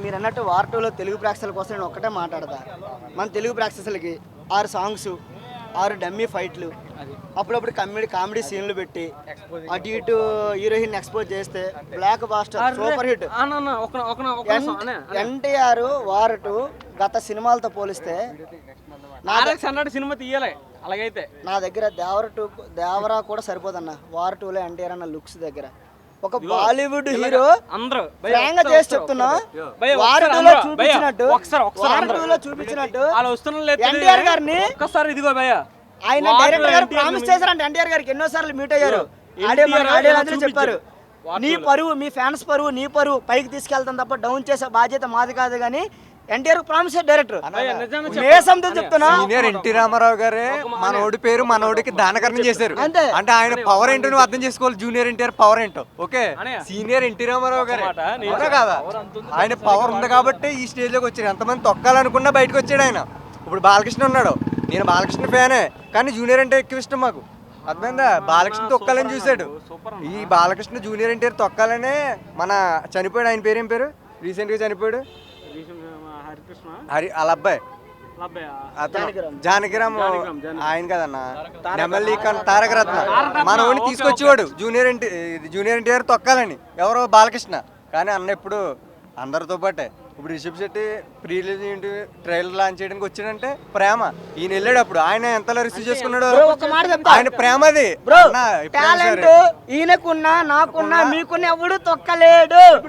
మీరు అన్నట్టు వార్ 2లో తెలుగు ప్రేక్షకుల కోసం నేను ఒక్కటే మాట్లాడతా. మన తెలుగు ప్రేక్షకులకి 6 సాంగ్స్, 6 డమ్మీ ఫైట్లు, అప్పుడప్పుడు కామెడీ సీన్లు పెట్టి అటు ఇటు హీరోయిన్ ఎక్స్పోజ్ చేస్తే blockbuster super hit. NTR War 2 గత సినిమాలతో పోలిస్తే సినిమా తీయాలి. అలాగైతే నా దగ్గర దేవరా కూడా సరిపోదన్న. వార్ 2లో ఎన్టీఆర్ అన్న లుక్స్ దగ్గర ఒక బాలీవుడ్ హీరో అందరూ చేసి చెప్తున్నా. వార్ 2లో చూపించినట్టు ఎన్టీఆర్ గారిని ఒక్కసారి ఇదిగో భయ్యా, ఆయన డైరెక్టర్ గారు ప్రామిస్ చేశారంటే ఎన్టీఆర్ గారికి ఎన్నోసార్లు మీట్ అయ్యారు. ఆడియో చెప్పారు, నీ పరువు, మీ ఫ్యాన్స్ పరువు, నీ పరువు పైకి తీసుకెళ్తాం తప్ప డౌన్ చేసే బాధ్యత మాది కాదు. కానీ ఎన్టీఆర్ ప్రామిస్ డైరెక్టర్ చెప్తున్నా. సీనియర్ ఎన్టీ రామారావు గారే మనోడి పేరు మనోడికి దానకరణం చేశారు. అంటే ఆయన పవర్ ఏంటో నువ్వు అర్థం చేసుకోవాలి. జూనియర్ ఎన్టీఆర్ పవర్ ఏంటో. ఓకే, సీనియర్ ఎన్టీ రామారావు గారే కాదా, ఆయన పవర్ ఉంది కాబట్టి ఈ స్టేజ్ లోకి వచ్చారు. ఎంతమంది తొక్కాలనుకున్నా బయటకు వచ్చాడు ఆయన. ఇప్పుడు బాలకృష్ణ ఉన్నాడు, నేను బాలకృష్ణ ఫ్యానే, కానీ జూనియర్ అంటే ఎక్కువ ఇష్టం మాకు. అర్థమైందా? బాలకృష్ణ తొక్కాలని చూశాడు. ఈ బాలకృష్ణ జూనియర్ ఎన్టీఆర్ తొక్కాలనే మన చనిపోయాడు. ఆయన పేరు ఏం పేరు, రీసెంట్ గా చనిపోయాడు, వాళ్ళ అబ్బాయి జానకిరామ్, ఆయన కదన్నా నెమలి తారక రత్న, మన ఊరిని తీసుకొచ్చేవాడు జూనియర్ ఎన్టీఆర్ తొక్కాలని. ఎవరో బాలకృష్ణ. కానీ అన్న ఇప్పుడు అందరితో పాటే. ఇప్పుడు Rishab Shetty pre release trailer launch చేయడానికి వచ్చాడంటే ప్రేమ. ఈయన వెళ్ళాడు, అప్పుడు ఆయన ఎంతలా రిసీవ్ చేసుకున్నాడు. ఆయన ప్రేమ అది. ఈయనకున్నా నాకున్నా మీకున్నా ఎవడు తొక్కలేడు.